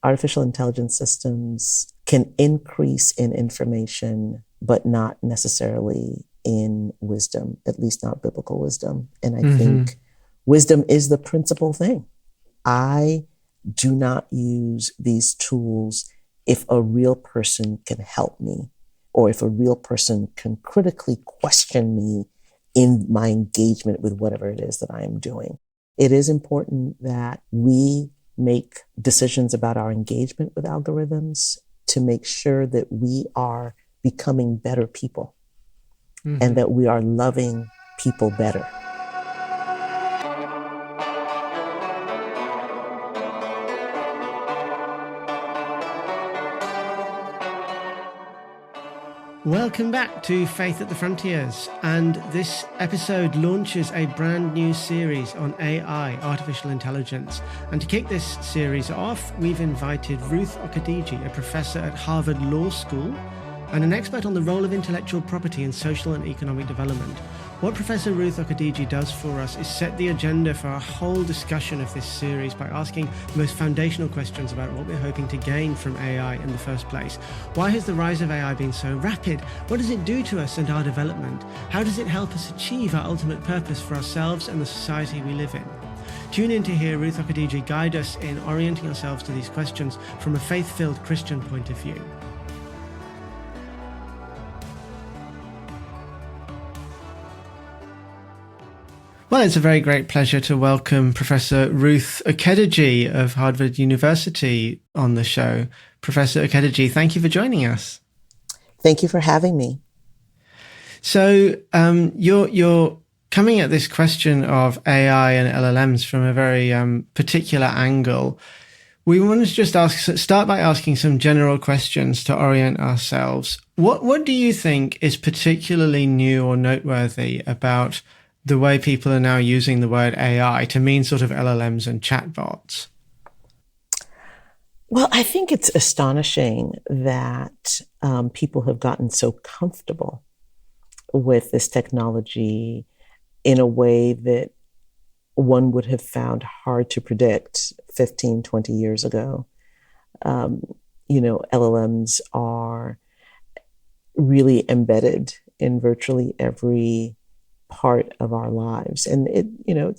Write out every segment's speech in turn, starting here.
artificial intelligence systems can increase in information, but not necessarily in wisdom, at least not biblical wisdom. And I think wisdom is the principal thing. I do not use these tools if a real person can help me, or if a real person can critically question me in my engagement with whatever it is that I am doing. It is important that we make decisions about our engagement with algorithms to make sure that we are becoming better people and that we are loving people better. Welcome back to Faith at the Frontiers, and this episode launches a brand new series on AI, artificial intelligence. And to kick this series off, we've invited Ruth Okediji, a professor at Harvard Law School and an expert on the role of intellectual property in social and economic development. What Professor Ruth Okediji does for us is set the agenda for our whole discussion of this series by asking the most foundational questions about what we're hoping to gain from AI in the first place. Why has the rise of AI been so rapid? What does it do to us and our development? How does it help us achieve our ultimate purpose for ourselves and the society we live in? Tune in to hear Ruth Okediji guide us in orienting ourselves to these questions from a faith-filled Christian point of view. Well, it's a very great pleasure to welcome Professor Ruth Okediji of Harvard University on the show. Professor Okediji, thank you for joining us. Thank you for having me. So you're coming at this question of AI and LLMs from a very particular angle. We want to just start by asking some general questions to orient ourselves. What do you think is particularly new or noteworthy about the way people are now using the word AI to mean sort of LLMs and chatbots? Well, I think it's astonishing that people have gotten so comfortable with this technology in a way that one would have found hard to predict 15, 20 years ago. LLMs are really embedded in virtually every part of our lives. And it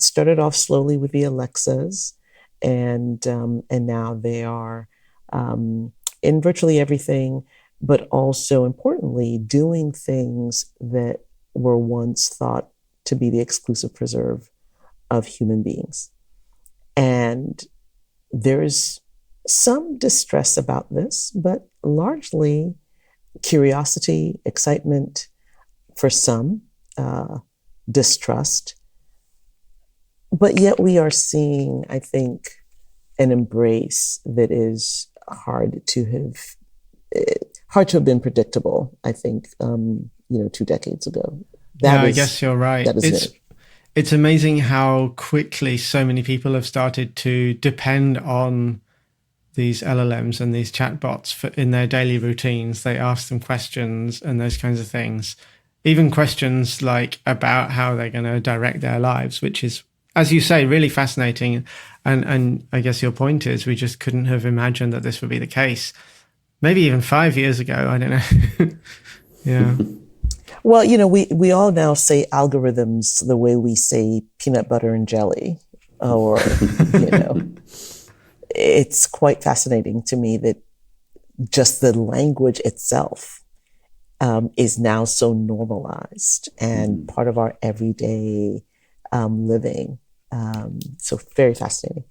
started off slowly with the Alexas, and now they are in virtually everything, but also importantly, doing things that were once thought to be the exclusive preserve of human beings. And there's some distress about this, but largely curiosity, excitement for some, distrust. But yet we are seeing, I think, an embrace that is hard to have been predictable, I think, 2 decades ago. I guess you're right. That is It's amazing how quickly so many people have started to depend on these LLMs and these chatbots in their daily routines. They ask them questions and those kinds of things. Even questions like about how they're going to direct their lives, which is, as you say, really fascinating. And I guess your point is we just couldn't have imagined that this would be the case. Maybe even 5 years ago. I don't know. Yeah. Well, we all now say algorithms the way we say peanut butter and jelly, or, it's quite fascinating to me that just the language itself is now so normalized and part of our everyday living. So very fascinating.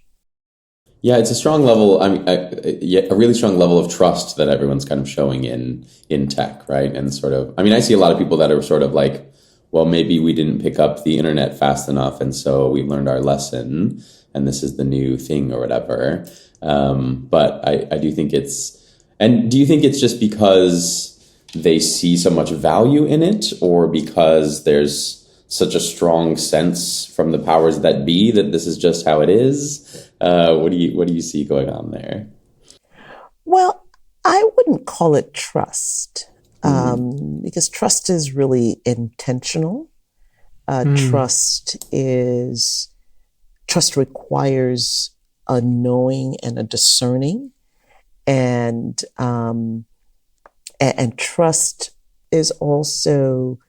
Yeah, it's a strong level. A really strong level of trust that everyone's kind of showing in tech, right? And sort of, I see a lot of people that are sort of like, well, maybe we didn't pick up the internet fast enough, and so we learned our lesson, and this is the new thing or whatever. But I do think do you think it's just because they see so much value in it, or because there's such a strong sense from the powers that be that this is just how it is? What do you see going on there? Well, I wouldn't call it trust, because trust is really intentional. Trust requires a knowing and a discerning, And trust is also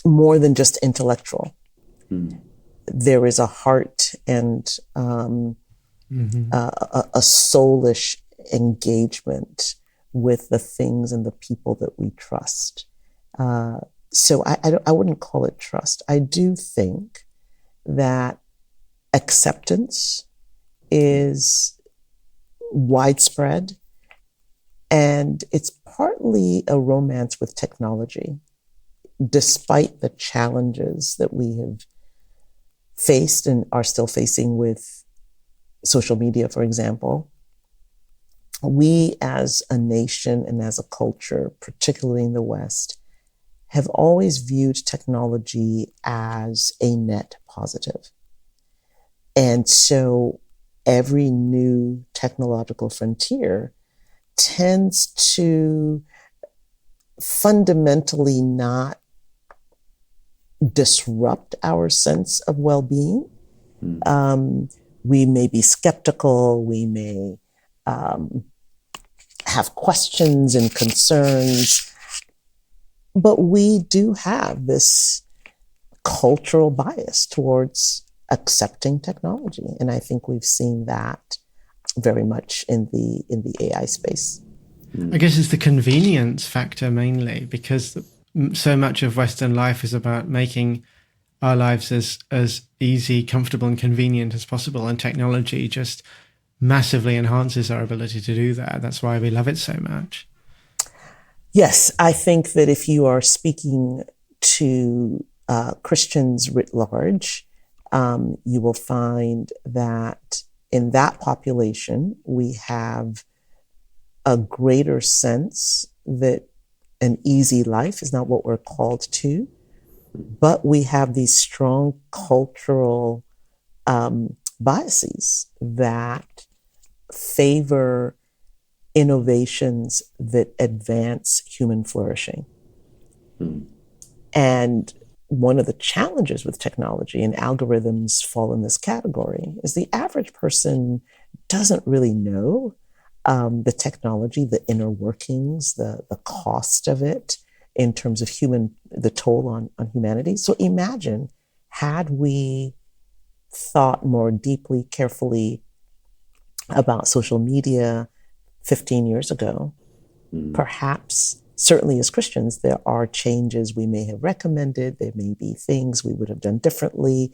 more than just intellectual. There is a heart and a soulish engagement with the things and the people that we trust. So I wouldn't call it trust. I do think that acceptance is widespread, and it's partly a romance with technology. Despite the challenges that we have faced and are still facing with social media, for example, we as a nation and as a culture, particularly in the West, have always viewed technology as a net positive. And so every new technological frontier tends to fundamentally not disrupt our sense of well-being. We may be skeptical, we may have questions and concerns, but we do have this cultural bias towards accepting technology. And I think we've seen that very much in the AI space. I guess it's the convenience factor mainly, because so much of Western life is about making our lives as easy, comfortable, and convenient as possible. And technology just massively enhances our ability to do that. That's why we love it so much. Yes, I think that if you are speaking to Christians writ large, you will find that in that population, we have a greater sense that an easy life is not what we're called to, but we have these strong cultural biases that favor innovations that advance human flourishing. And one of the challenges with technology, and algorithms fall in this category, is the average person doesn't really know the technology, the inner workings, the cost of it in terms of the toll on humanity. So imagine, had we thought more deeply, carefully about social media 15 years ago, perhaps, certainly as Christians, there are changes we may have recommended. There may be things we would have done differently,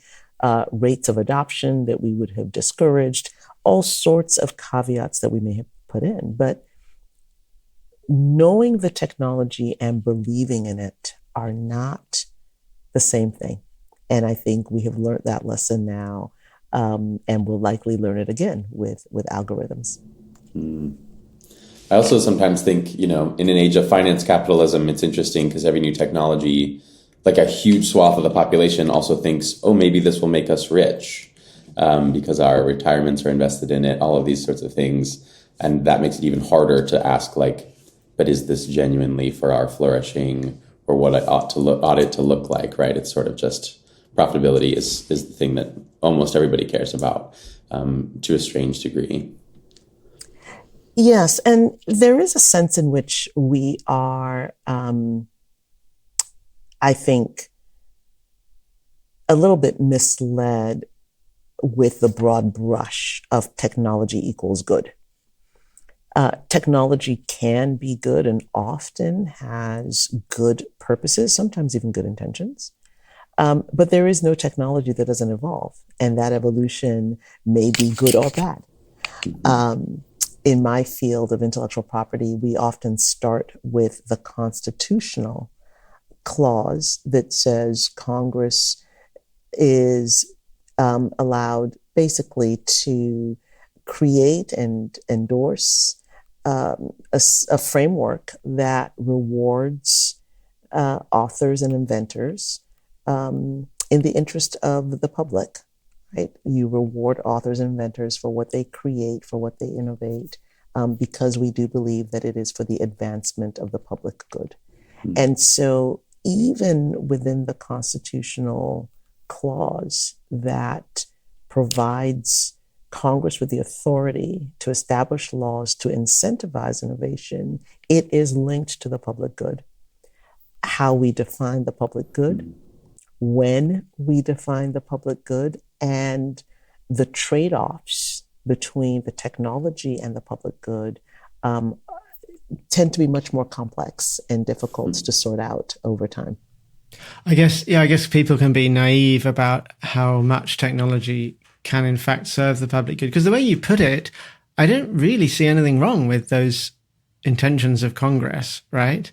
rates of adoption that we would have discouraged, all sorts of caveats that we may have put in. But knowing the technology and believing in it are not the same thing. And I think we have learned that lesson now, and will likely learn it again with algorithms. I also sometimes think, in an age of finance capitalism, it's interesting because every new technology, like a huge swath of the population also thinks, oh, maybe this will make us rich because our retirements are invested in it, all of these sorts of things. And that makes it even harder to ask, but is this genuinely for our flourishing, or what it ought it to look like, right? It's sort of just profitability is the thing that almost everybody cares about to a strange degree. Yes, and there is a sense in which we are, I think, a little bit misled with the broad brush of technology equals good. Technology can be good and often has good purposes, sometimes even good intentions. But there is no technology that doesn't evolve, and that evolution may be good or bad. In my field of intellectual property, we often start with the constitutional clause that says Congress is allowed basically to create and endorse a framework that rewards authors and inventors in the interest of the public. Right? You reward authors and inventors for what they create, for what they innovate, because we do believe that it is for the advancement of the public good. And so even within the constitutional clause that provides Congress with the authority to establish laws to incentivize innovation, it is linked to the public good. How we define the public good, when we define the public good, and the trade-offs between the technology and the public good tend to be much more complex and difficult to sort out over time. I guess people can be naive about how much technology can in fact serve the public good. Because the way you put it, I don't really see anything wrong with those intentions of Congress, right?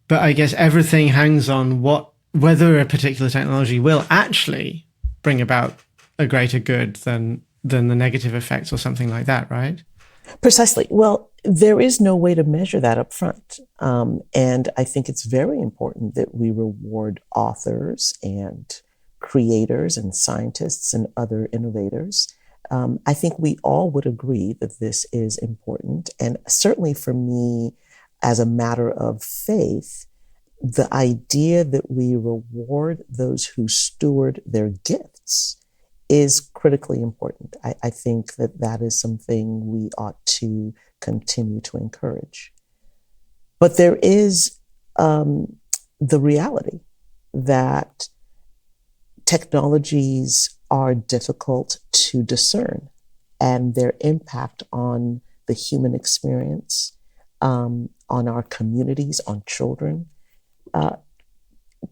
But I guess everything hangs on whether a particular technology will actually bring about a greater good than the negative effects or something like that, right? Precisely. Well, there is no way to measure that up front. And I think it's very important that we reward authors and creators and scientists and other innovators. I think we all would agree that this is important. And certainly for me, as a matter of faith, the idea that we reward those who steward their gifts is critically important. I think that is something we ought to continue to encourage. But there is the reality that technologies are difficult to discern, and their impact on the human experience, on our communities, on children,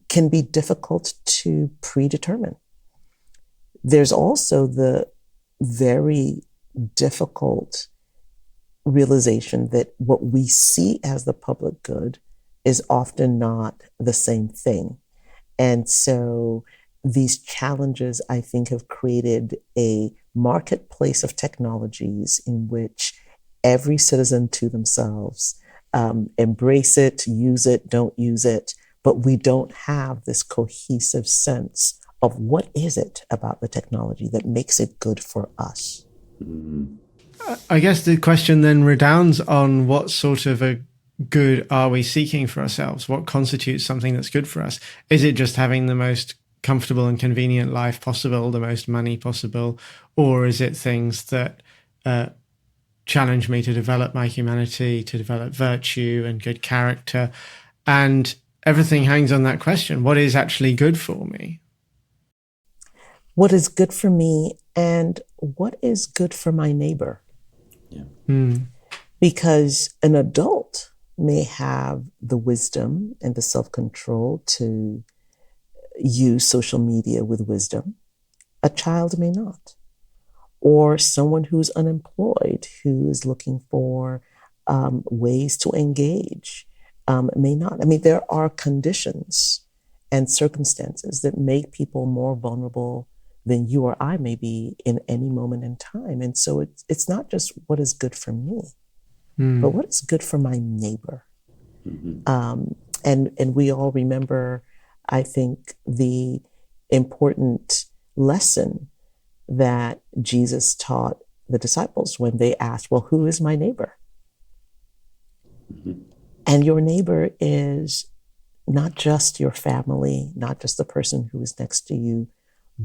can be difficult to predetermine. There's also the very difficult realization that what we see as the public good is often not the same thing. And so these challenges, I think, have created a marketplace of technologies in which every citizen to themselves embrace it, use it, don't use it, but we don't have this cohesive sense of what is it about the technology that makes it good for us. I guess the question then redounds on what sort of a good are we seeking for ourselves? What constitutes something that's good for us? Is it just having the most comfortable and convenient life possible, the most money possible, or is it things that challenge me to develop my humanity, to develop virtue and good character? And everything hangs on that question. What is actually good for me? What is good for me and what is good for my neighbor? Yeah. Because an adult may have the wisdom and the self-control to use social media with wisdom. A child may not. Or someone who's unemployed, who is looking for ways to engage, may not. I mean, there are conditions and circumstances that make people more vulnerable than you or I may be in any moment in time. And so it's not just what is good for me, but what is good for my neighbor. And we all remember, I think, the important lesson that Jesus taught the disciples when they asked, well, who is my neighbor? And your neighbor is not just your family, not just the person who is next to you,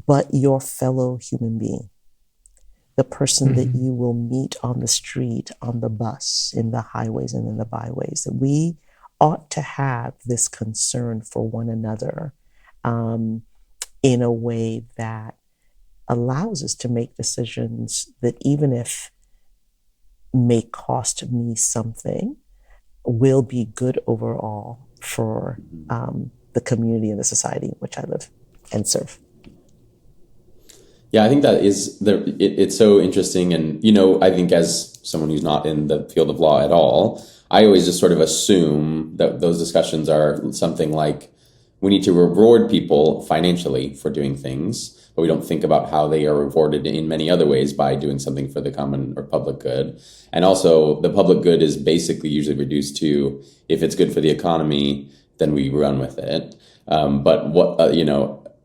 but your fellow human being, the person that you will meet on the street, on the bus, in the highways and in the byways. That we ought to have this concern for one another in a way that allows us to make decisions that, even if may cost me something, will be good overall for the community and the society in which I live and serve. Yeah, I think that is it's so interesting. And, I think as someone who's not in the field of law at all, I always just sort of assume that those discussions are something like, we need to reward people financially for doing things, but we don't think about how they are rewarded in many other ways by doing something for the common or public good. And also, the public good is basically usually reduced to, if it's good for the economy, then we run with it. But what,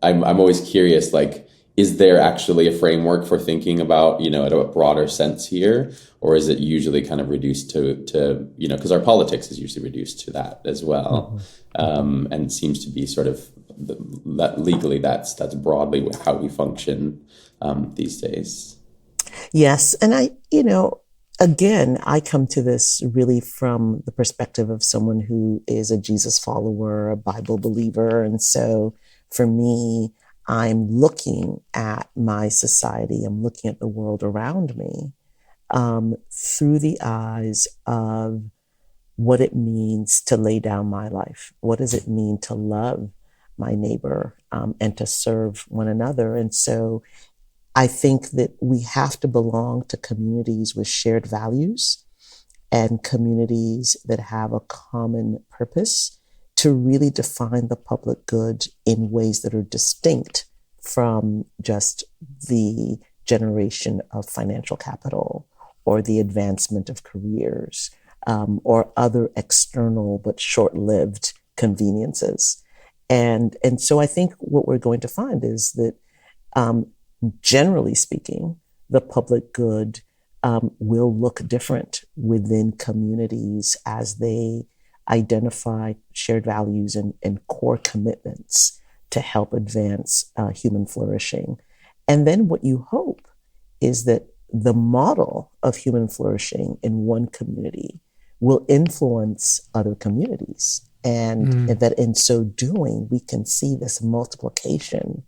I'm always curious, like, is there actually a framework for thinking about, at a broader sense here? Or is it usually kind of reduced to because our politics is usually reduced to that as well. And seems to be sort of that legally, that's broadly how we function these days. Yes. And again, I come to this really from the perspective of someone who is a Jesus follower, a Bible believer. And so for me, I'm looking at my society, I'm looking at the world around me through the eyes of what it means to lay down my life. What does it mean to love my neighbor and to serve one another? And so I think that we have to belong to communities with shared values and communities that have a common purpose to really define the public good in ways that are distinct from just the generation of financial capital or the advancement of careers or other external but short-lived conveniences. And so I think what we're going to find is that generally speaking, the public good will look different within communities as they identify shared values and core commitments to help advance human flourishing. And then what you hope is that the model of human flourishing in one community will influence other communities. And that in so doing, we can see this multiplication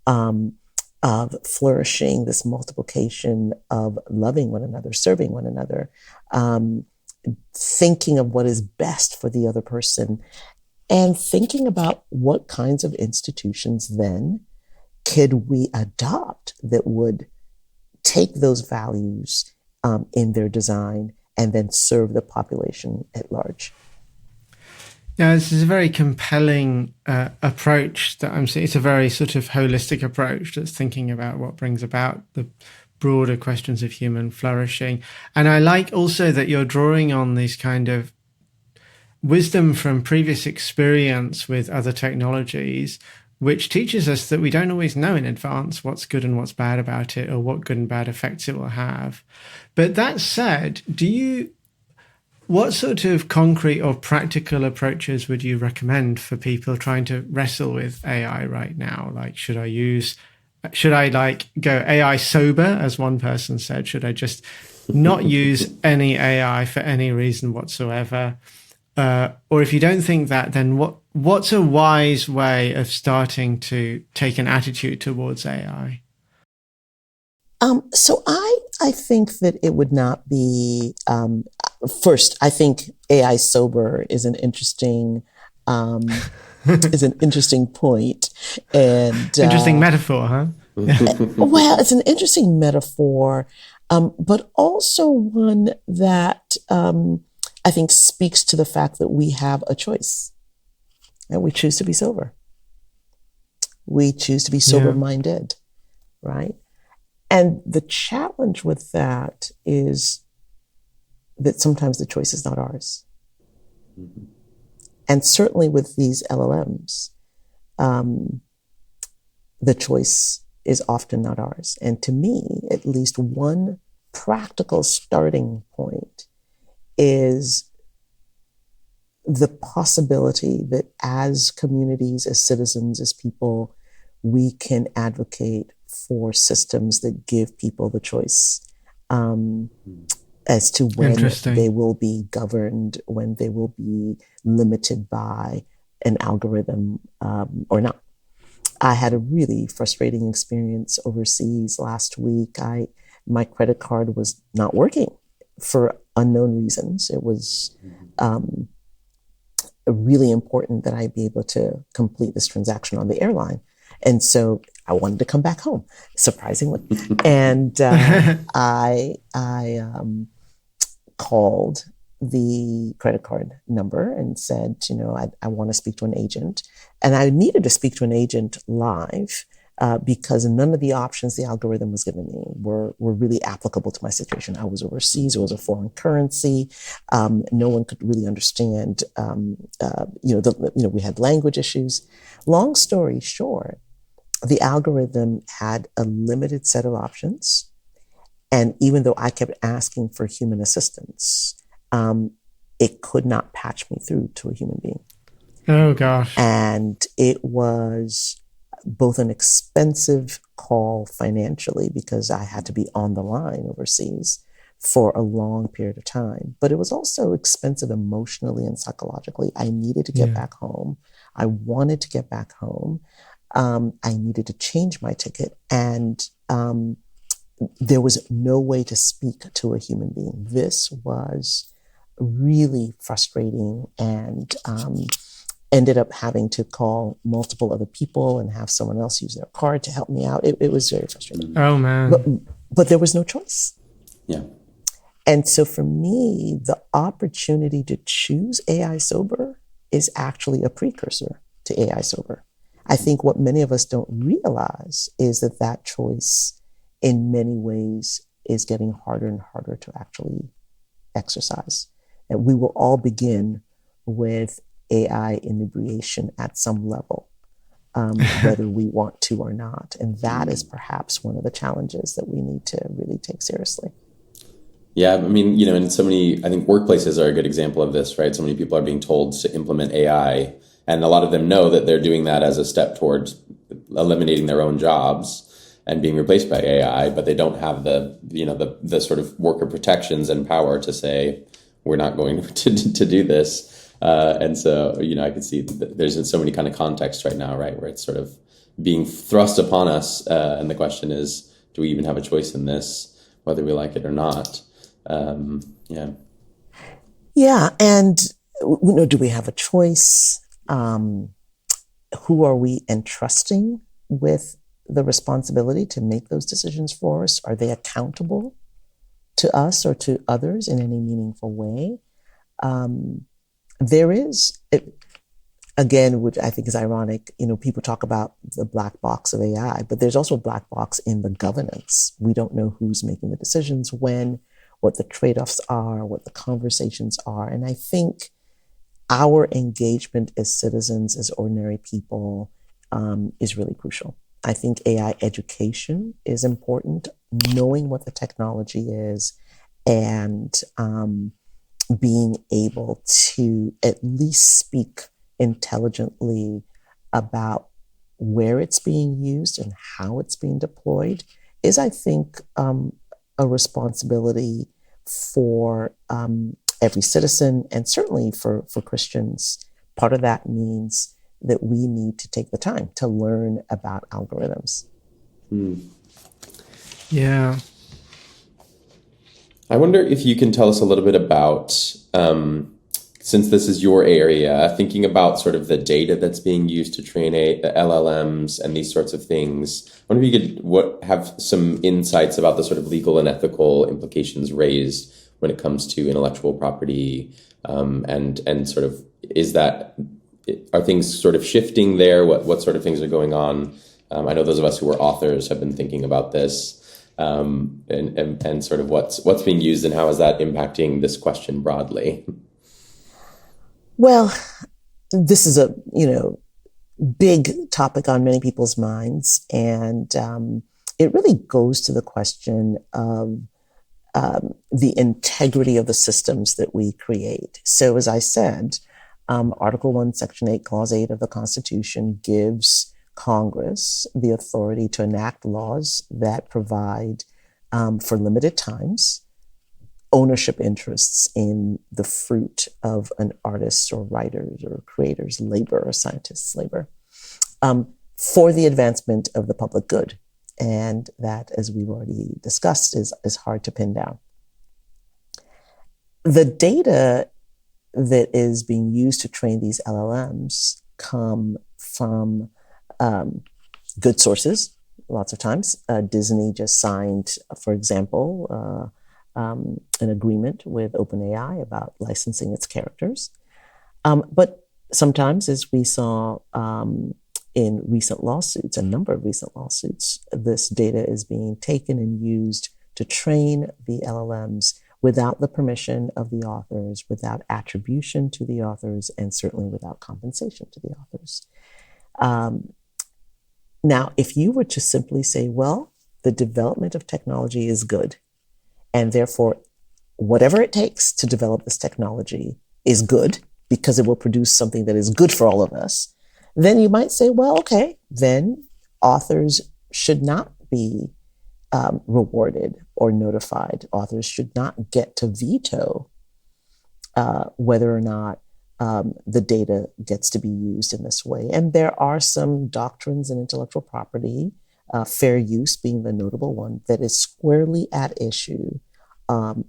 of flourishing, this multiplication of loving one another, serving one another, thinking of what is best for the other person, and thinking about what kinds of institutions then could we adopt that would take those values in their design and then serve the population at large. Yeah, this is a very compelling approach that I'm seeing. It's a very sort of holistic approach that's thinking about what brings about the broader questions of human flourishing. And I like also that you're drawing on these kind of wisdom from previous experience with other technologies, which teaches us that we don't always know in advance what's good and what's bad about it or what good and bad effects it will have. But that said, what sort of concrete or practical approaches would you recommend for people trying to wrestle with AI right now? Like, should I go AI sober, as one person said? Should I just not use any AI for any reason whatsoever? Or if you don't think that, then what's a wise way of starting to take an attitude towards AI? So I think that it would not be, first, I think AI sober is an interesting point. And interesting metaphor, huh? Well, it's an interesting metaphor, but also one that I think speaks to the fact that we have a choice and we choose to be sober. We choose to be sober-minded, right? And the challenge with that is that sometimes the choice is not ours. Mm-hmm. And certainly with these LLMs, the choice is often not ours. And to me, at least one practical starting point is the possibility that as communities, as citizens, as people, we can advocate for systems that give people the choice as to when they will be governed, when they will be limited by an algorithm or not. I had a really frustrating experience overseas last week. My credit card was not working for unknown reasons. It was really important that I be able to complete this transaction on the airline. And so I wanted to come back home, surprisingly. And I called the credit card number and said, I want to speak to an agent. And I needed to speak to an agent live because none of the options the algorithm was giving me were really applicable to my situation. I was overseas. It was a foreign currency. No one could really understand. We had language issues. Long story short, the algorithm had a limited set of options. And even though I kept asking for human assistance, it could not patch me through to a human being. Oh, gosh. And it was both an expensive call financially because I had to be on the line overseas for a long period of time, but it was also expensive emotionally and psychologically. I needed to get back home. I wanted to get back home. I needed to change my ticket, and there was no way to speak to a human being. This was really frustrating, and ended up having to call multiple other people and have someone else use their card to help me out. It was very frustrating. Oh, man. But there was no choice. Yeah. And so for me, the opportunity to choose AI sober is actually a precursor to AI sober. I think what many of us don't realize is that that choice in many ways is getting harder and harder to actually exercise. And we will all begin with AI inebriation at some level, whether we want to or not. And that is perhaps one of the challenges that we need to really take seriously. Yeah, I mean, and so many, I think workplaces are a good example of this, right? So many people are being told to implement AI, and a lot of them know that they're doing that as a step towards eliminating their own jobs and being replaced by AI, but they don't have the sort of worker protections and power to say, we're not going to do this. And so, I could see that there's so many kind of contexts right now, right, where it's sort of being thrust upon us. And the question is, do we even have a choice in this, whether we like it or not? Yeah. And, do we have a choice? Who are we entrusting with the responsibility to make those decisions for us? Are they accountable to us or to others in any meaningful way? There is, again, which I think is ironic, people talk about the black box of AI, but there's also a black box in the governance. We don't know who's making the decisions, when, what the trade-offs are, what the conversations are. And I think our engagement as citizens, as ordinary people, is really crucial. I think AI education is important, knowing what the technology is, and being able to at least speak intelligently about where it's being used and how it's being deployed is, I think, a responsibility for every citizen, and certainly for Christians. Part of that means that we need to take the time to learn about algorithms. Yeah. I wonder if you can tell us a little bit about, since this is your area, thinking about sort of the data that's being used to train the LLMs and these sorts of things. I wonder if you could have some insights about the sort of legal and ethical implications raised when it comes to intellectual property, and sort of are things sort of shifting there? What sort of things are going on? I know those of us who are authors have been thinking about this. And sort of what's being used and how is that impacting this question broadly? Well, this is a big topic on many people's minds, and it really goes to the question of the integrity of the systems that we create. So, as I said, Article 1, Section 8, Clause 8 of the Constitution gives Congress the authority to enact laws that provide for limited times ownership interests in the fruit of an artist's or writer's or creator's labor or scientist's labor for the advancement of the public good. And that, as we've already discussed, is hard to pin down. The data that is being used to train these LLMs come from good sources. Lots of times, Disney just signed, for example, an agreement with OpenAI about licensing its characters. But sometimes, as we saw in recent lawsuits, a number of recent lawsuits, this data is being taken and used to train the LLMs without the permission of the authors, without attribution to the authors, and certainly without compensation to the authors. Now, if you were to simply say, well, the development of technology is good, and therefore, whatever it takes to develop this technology is good because it will produce something that is good for all of us, then you might say, well, okay, then authors should not be rewarded or notified. Authors should not get to veto whether or not the data gets to be used in this way. And there are some doctrines in intellectual property, fair use being the notable one, that is squarely at issue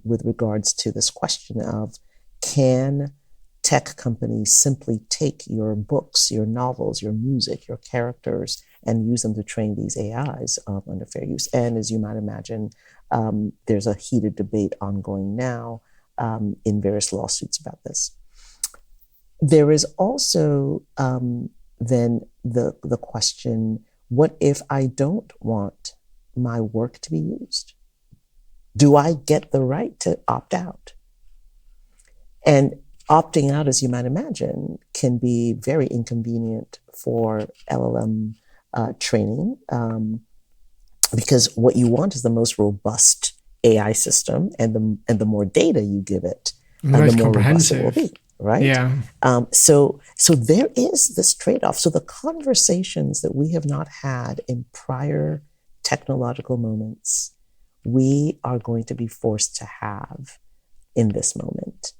with regards to this question of, can tech companies simply take your books, your novels, your music, your characters, and use them to train these AIs under fair use? And as you might imagine, there's a heated debate ongoing now in various lawsuits about this. There is also then the question, what if I don't want my work to be used? Do I get the right to opt out? And opting out, as you might imagine, can be very inconvenient for LLM training, because what you want is the most robust AI system, and the more data you give it, the more robust it will be. Right? Yeah. So there is this trade-off. So the conversations that we have not had in prior technological moments, we are going to be forced to have in this moment.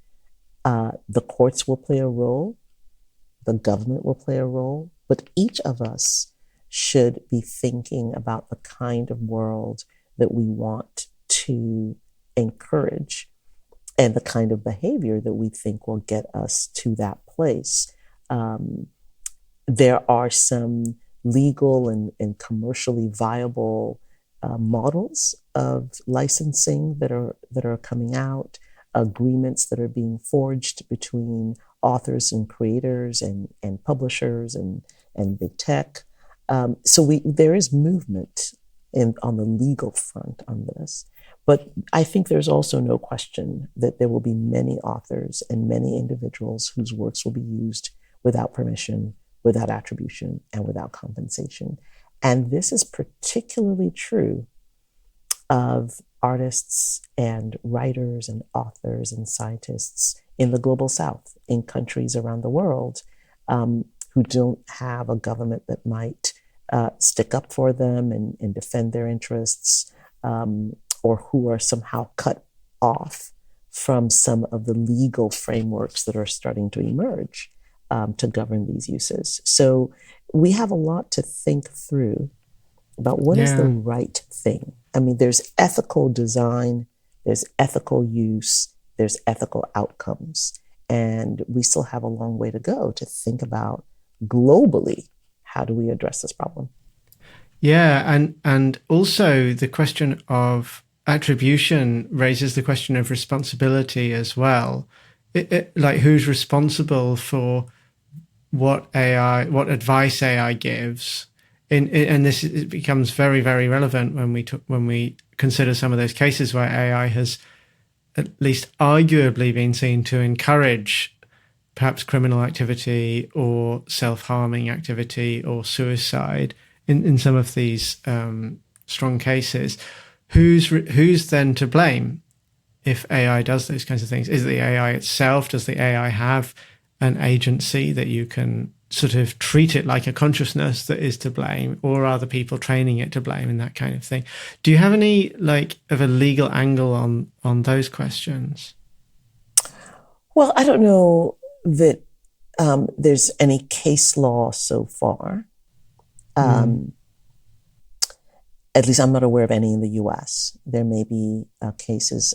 The courts will play a role, the government will play a role, but each of us should be thinking about the kind of world that we want to encourage and the kind of behavior that we think will get us to that place. There are some legal and commercially viable models of licensing that are coming out, agreements that are being forged between authors and creators and publishers and big tech. So there is movement on the legal front on this. But I think there's also no question that there will be many authors and many individuals whose works will be used without permission, without attribution, and without compensation. And this is particularly true of artists and writers and authors and scientists in the global South, in countries around the world who don't have a government that might stick up for them and defend their interests, or who are somehow cut off from some of the legal frameworks that are starting to emerge to govern these uses. So we have a lot to think through about what is the right thing. I mean, there's ethical design, there's ethical use, there's ethical outcomes. And we still have a long way to go to think about globally, how do we address this problem? Yeah, and also the question of attribution raises the question of responsibility as well. Like, who's responsible for what advice AI gives? And this becomes very, very relevant when we consider some of those cases where AI has at least arguably been seen to encourage perhaps criminal activity or self-harming activity or suicide in some of these strong cases. Who's then to blame if AI does those kinds of things? Is it the AI itself? Does the AI have an agency that you can sort of treat it like a consciousness that is to blame, or are the people training it to blame, and that kind of thing? Do you have any of a legal angle on those questions? Well, I don't know that there's any case law so far. At least I'm not aware of any in the US. There may be cases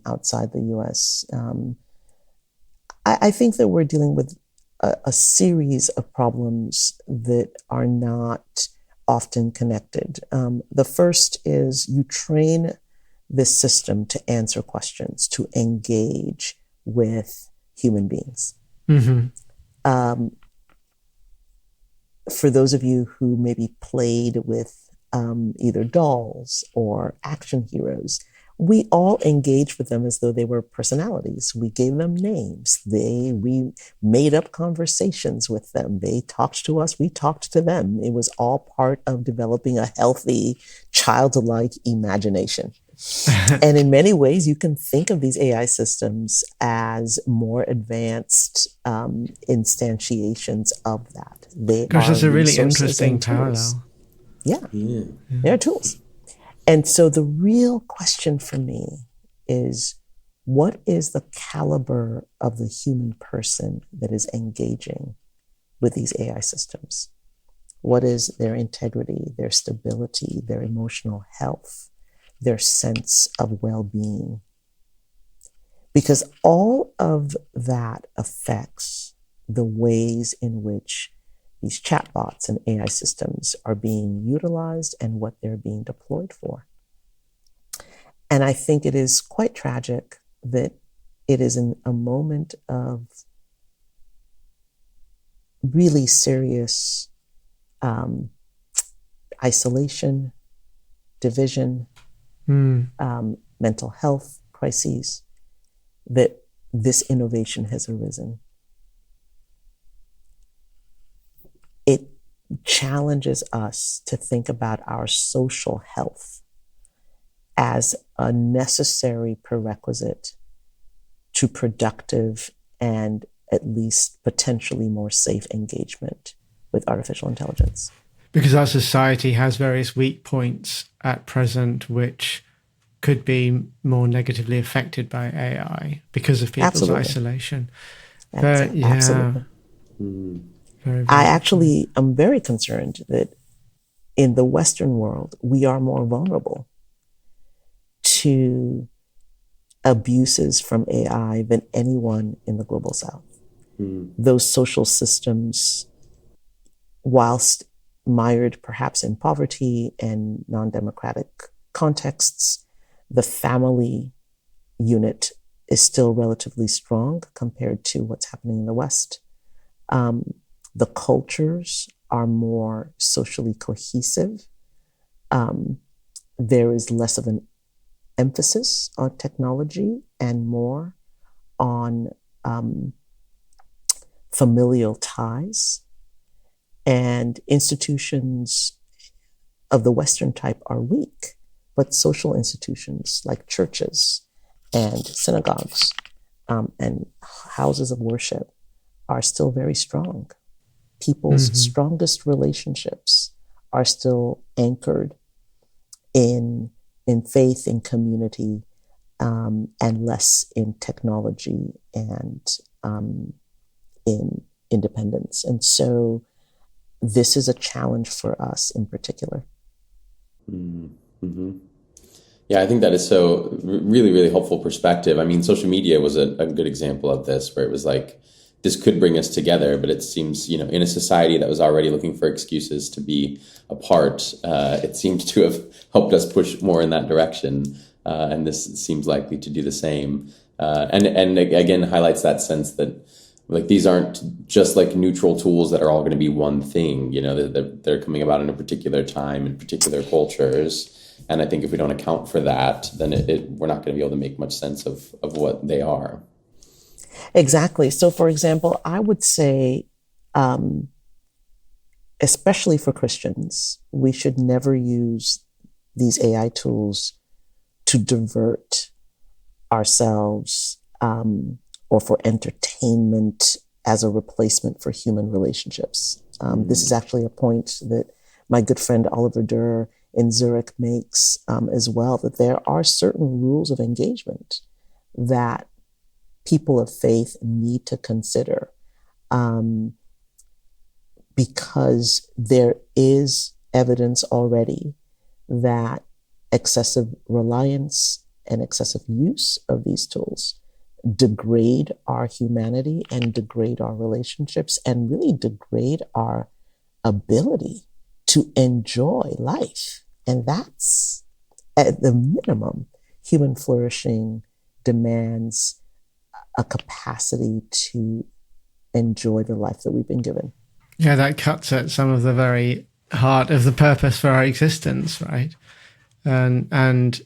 outside the US. I think that we're dealing with a series of problems that are not often connected. The first is you train this system to answer questions, to engage with human beings. Mm-hmm. For those of you who maybe played with either dolls or action heroes, we all engaged with them as though they were personalities. We gave them names. We made up conversations with them. They talked to us. We talked to them. It was all part of developing a healthy, childlike imagination. And in many ways, you can think of these AI systems as more advanced instantiations of that. Gosh, that's a really interesting parallel. Yeah, Yeah. they're tools. And so the real question for me is, what is the caliber of the human person that is engaging with these AI systems? What is their integrity, their stability, their emotional health, their sense of well-being? Because all of that affects the ways in which these chatbots and AI systems are being utilized and what they're being deployed for. And I think it is quite tragic that it is in a moment of really serious isolation, division, mental health crises, that this innovation has arisen. It challenges us to think about our social health as a necessary prerequisite to productive and at least potentially more safe engagement with artificial intelligence. Because our society has various weak points at present, which could be more negatively affected by AI because of people's isolation. But yeah, absolutely. very, very I actually am very concerned that in the Western world, we are more vulnerable to abuses from AI than anyone in the global South. Those social systems, whilst mired perhaps in poverty and non-democratic contexts, the family unit is still relatively strong compared to what's happening in the West. The cultures are more socially cohesive. There is less of an emphasis on technology and more on familial ties. And institutions of the Western type are weak, but social institutions like churches and synagogues and houses of worship are still very strong. People's strongest relationships are still anchored in faith, in community, and less in technology and in independence. And so this is a challenge for us in particular. Mm-hmm. Yeah, I think that is so really, really helpful perspective. I mean, social media was a good example of this, where it was like, this could bring us together, but it seems, in a society that was already looking for excuses to be apart, it seems to have helped us push more in that direction. And this seems likely to do the same. And again, highlights that sense that like these aren't just like neutral tools that are all going to be one thing, they're coming about in a particular time in particular cultures. And I think if we don't account for that, then we're not going to be able to make much sense of what they are. Exactly. So, for example, I would say, especially for Christians, we should never use these AI tools to divert ourselves or for entertainment as a replacement for human relationships. This is actually a point that my good friend Oliver Durr in Zurich makes as well, that there are certain rules of engagement that people of faith need to consider because there is evidence already that excessive reliance and excessive use of these tools degrade our humanity and degrade our relationships and really degrade our ability to enjoy life. And that's, at the minimum, human flourishing demands a capacity to enjoy the life that we've been given. Yeah, that cuts at some of the very heart of the purpose for our existence, right? And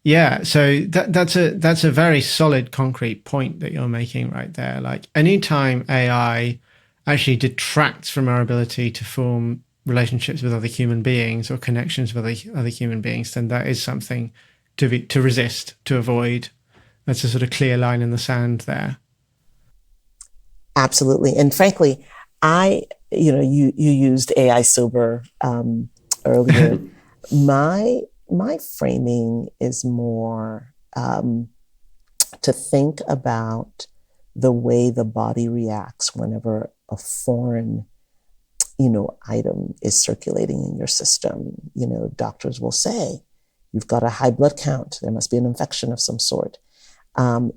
yeah, so that's a very solid, concrete point that you're making right there. Like anytime AI actually detracts from our ability to form relationships with other human beings or connections with other human beings, then that is something to resist, to avoid. That's a sort of clear line in the sand there. Absolutely. And frankly, you used AI sober earlier. My framing is more to think about the way the body reacts whenever a foreign, item is circulating in your system. Doctors will say, you've got a high blood count. There must be an infection of some sort.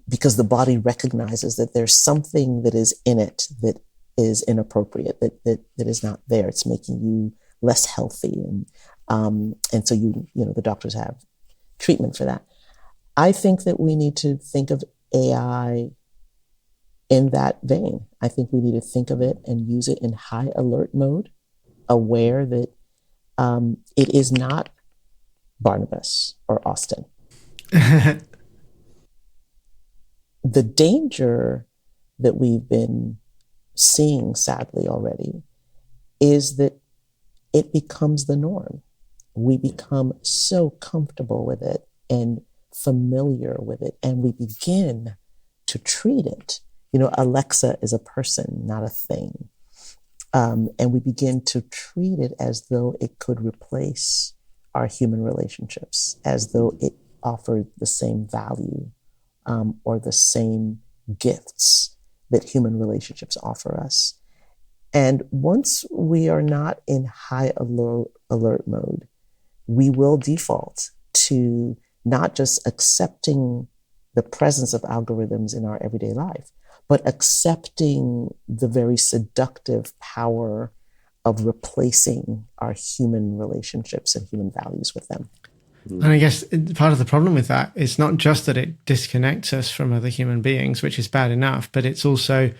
Because the body recognizes that there's something that is in it that is inappropriate, that is not there. It's making you less healthy. And so the doctors have treatment for that. I think that we need to think of AI in that vein. I think we need to think of it and use it in high alert mode, aware that it is not Barnabas or Austin. The danger that we've been seeing, sadly already, is that it becomes the norm. We become so comfortable with it and familiar with it, and we begin to treat it. Alexa is a person, not a thing. And we begin to treat it as though it could replace our human relationships, as though it offered the same value or the same gifts that human relationships offer us. And once we are not in high alert mode, we will default to not just accepting the presence of algorithms in our everyday life, but accepting the very seductive power of replacing our human relationships and human values with them. And I guess part of the problem with that is not just that it disconnects us from other human beings, which is bad enough, but it's also,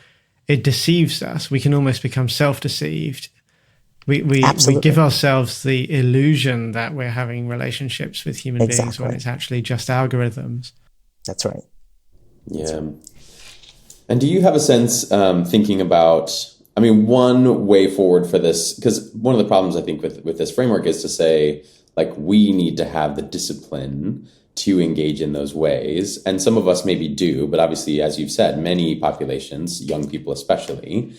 it deceives us. We can almost become self-deceived. We give ourselves the illusion that we're having relationships with human beings when it's actually just algorithms. That's right. Yeah. And do you have a sense, thinking about, one way forward for this, because one of the problems I think with this framework is to say, we need to have the discipline to engage in those ways. And some of us maybe do, but obviously, as you've said, many populations, young people especially,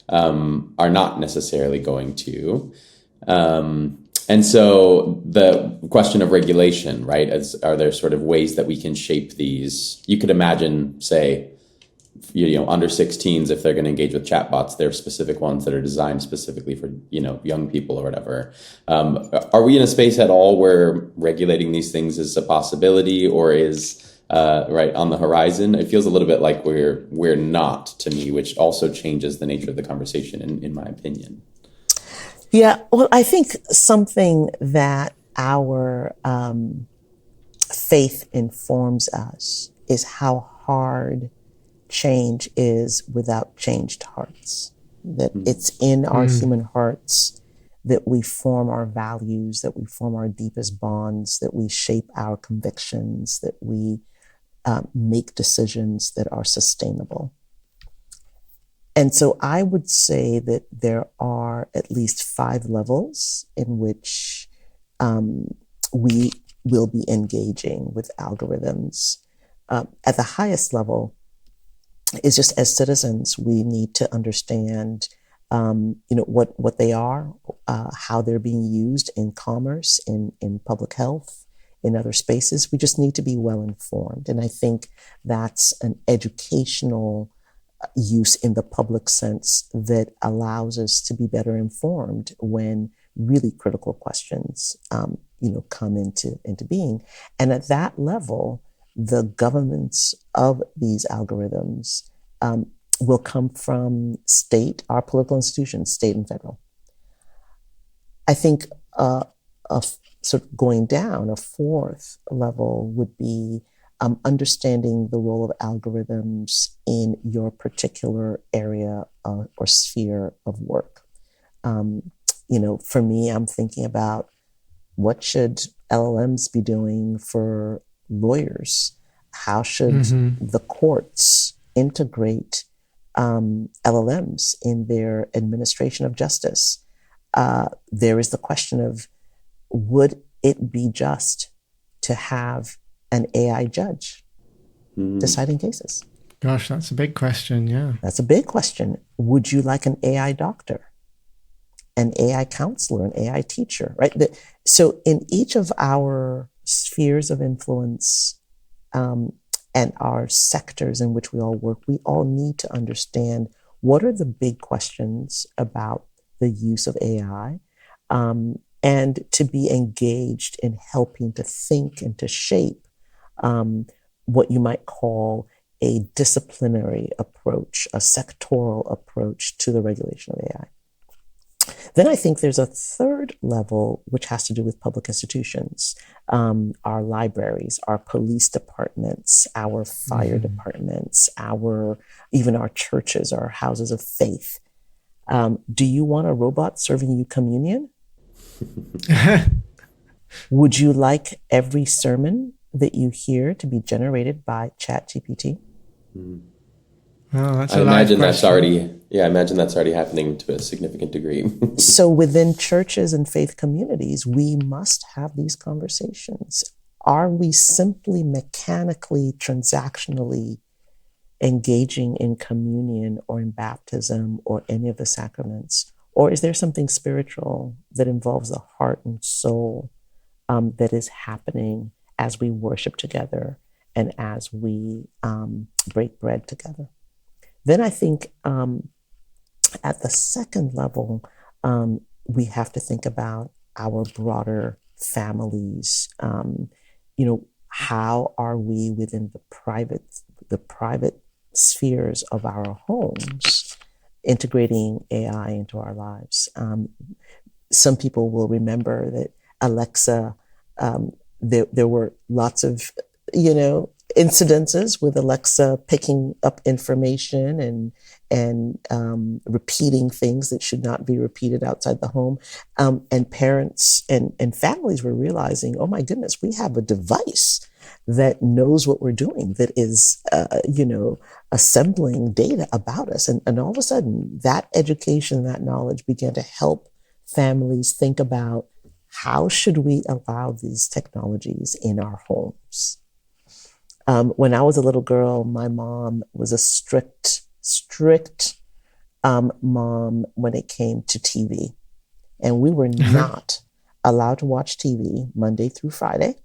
are not necessarily going to. And so the question of regulation, right? Are there sort of ways that we can shape these? You could imagine, say, under 16s, if they're going to engage with chatbots, there are specific ones that are designed specifically for, young people or whatever. Are we in a space at all where regulating these things is a possibility or is right on the horizon? It feels a little bit like we're not, to me, which also changes the nature of the conversation, in my opinion. Yeah, well, I think something that our faith informs us is how hard change is without changed hearts. That it's in our human hearts that we form our values, that we form our deepest bonds, that we shape our convictions, that we make decisions that are sustainable. And so I would say that there are at least 5 levels in which we will be engaging with algorithms. At the highest level is just as citizens, we need to understand, what they are, how they're being used in commerce, in public health, in other spaces. We just need to be well informed. And I think that's an educational use in the public sense that allows us to be better informed when really critical questions, come into being. And at that level, the governments of these algorithms will come from state, our political institutions, state and federal. I think sort of going down, a 4th level would be understanding the role of algorithms in your particular area or sphere of work. For me, I'm thinking about what should LLMs be doing for lawyers? How should the courts integrate LLMs in their administration of justice? There is the question of, would it be just to have an AI judge deciding cases? Gosh, that's a big question, yeah. That's a big question. Would you like an AI doctor? an AI counselor, an AI teacher, right? So in each of our spheres of influence and our sectors in which we all work, we all need to understand what are the big questions about the use of AI, and to be engaged in helping to think and to shape what you might call a disciplinary approach, a sectoral approach to the regulation of AI. Then I think there's a third level, which has to do with public institutions, our libraries, our police departments, our fire departments, even our churches, our houses of faith. Do you want a robot serving you communion? Would you like every sermon that you hear to be generated by ChatGPT? Oh, that's I imagine that's already happening to a significant degree. So within churches and faith communities, we must have these conversations. Are we simply mechanically, transactionally engaging in communion or in baptism or any of the sacraments? Or is there something spiritual that involves the heart and soul that is happening as we worship together and as we break bread together? Then I think at the second level, we have to think about our broader families. How are we within the private spheres of our homes integrating AI into our lives? Some people will remember that Alexa, there were lots of, incidences with Alexa picking up information and repeating things that should not be repeated outside the home. And parents and families were realizing, oh my goodness, we have a device that knows what we're doing, that is, assembling data about us. And all of a sudden, that education, that knowledge began to help families think about how should we allow these technologies in our homes. When I was a little girl, my mom was a strict mom when it came to TV. And we were not allowed to watch TV Monday through Friday.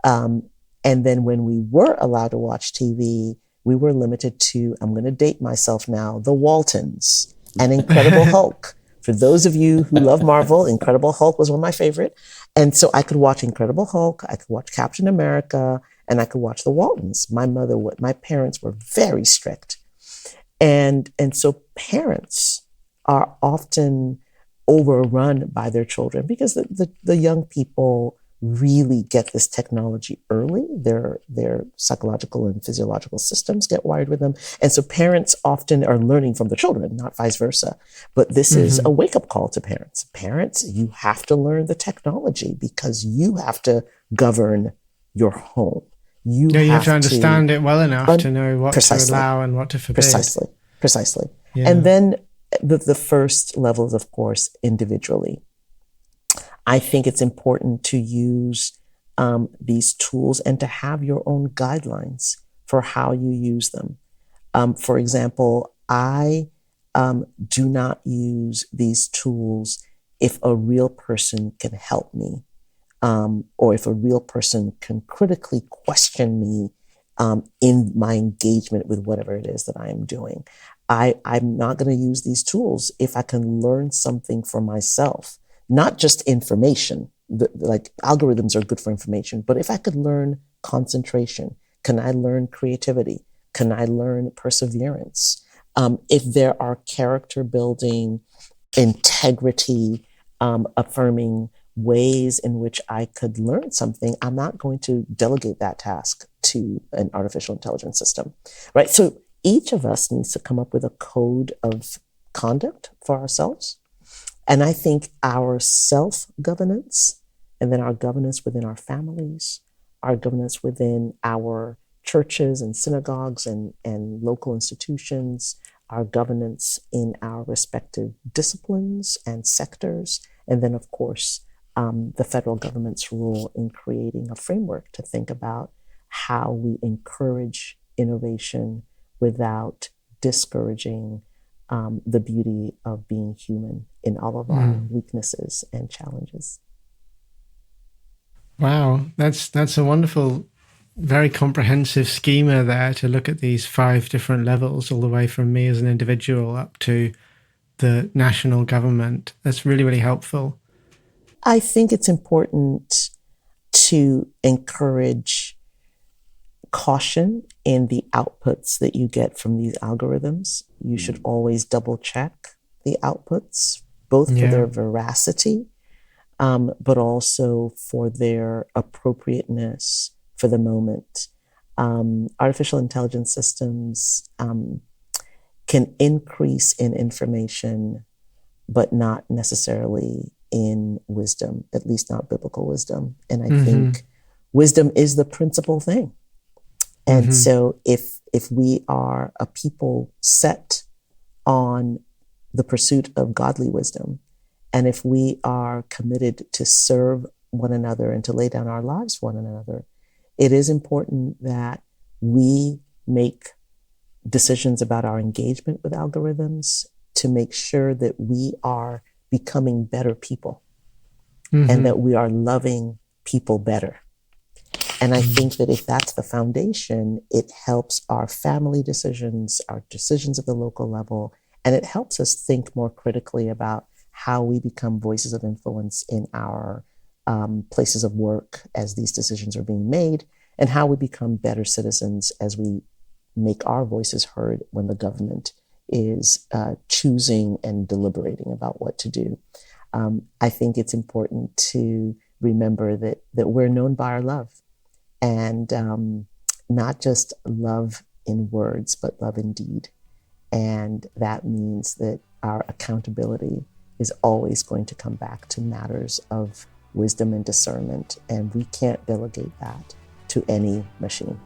And then when we were allowed to watch TV, we were limited to, I'm going to date myself now, The Waltons and Incredible Hulk. For those of you who love Marvel, Incredible Hulk was one of my favorite. And so I could watch Incredible Hulk, I could watch Captain America, and I could watch The Waltons. My parents were very strict. And so parents are often overrun by their children because the young people really get this technology early. Their psychological and physiological systems get wired with them. And so parents often are learning from the children, not vice versa. But this is a wake-up call to parents. Parents, you have to learn the technology because you have to govern your home. You have to understand it well enough to know what to allow and what to forbid. Precisely. Yeah. And then the first level is, of course, individually. I think it's important to use these tools and to have your own guidelines for how you use them. For example, I do not use these tools if a real person can help me, or if a real person can critically question me in my engagement with whatever it is that I am doing. I'm not going to use these tools if I can learn something for myself. Not just information, like algorithms are good for information, but if I could learn concentration, can I learn creativity? Can I learn perseverance? If there are character building, integrity, affirming ways in which I could learn something, I'm not going to delegate that task to an artificial intelligence system, right? So each of us needs to come up with a code of conduct for ourselves. And I think our self-governance, and then our governance within our families, our governance within our churches and synagogues and local institutions, our governance in our respective disciplines and sectors, and then, of course, the federal government's role in creating a framework to think about how we encourage innovation without discouraging the beauty of being human in all of our weaknesses and challenges. Wow, that's a wonderful, very comprehensive schema there to look at these 5 different levels, all the way from me as an individual up to the national government. That's really, really helpful. I think it's important to encourage caution in the outputs that you get from these algorithms. You should always double check the outputs, both for their veracity, but also for their appropriateness for the moment. Artificial intelligence systems can increase in information, but not necessarily in wisdom, at least not biblical wisdom. And I think wisdom is the principal thing. And so if we are a people set on the pursuit of godly wisdom, and if we are committed to serve one another and to lay down our lives for one another, it is important that we make decisions about our engagement with algorithms to make sure that we are becoming better people and that we are loving people better. And I think that if that's the foundation, it helps our family decisions, our decisions at the local level, and it helps us think more critically about how we become voices of influence in our places of work as these decisions are being made, and how we become better citizens as we make our voices heard when the government is choosing and deliberating about what to do. I think it's important to remember that we're known by our love, and not just love in words, but love in deed. And that means that our accountability is always going to come back to matters of wisdom and discernment, and we can't delegate that to any machine.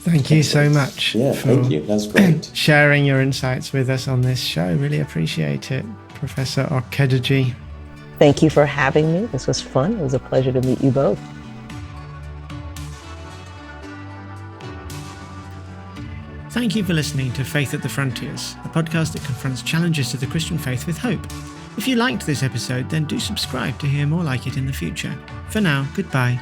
Thank you so much. Yeah, thank you. That's great. Sharing your insights with us on this show. Really appreciate it, Professor Okediji. Thank you for having me. This was fun. It was a pleasure to meet you both. Thank you for listening to Faith at the Frontiers, a podcast that confronts challenges to the Christian faith with hope. If you liked this episode, then do subscribe to hear more like it in the future. For now, goodbye.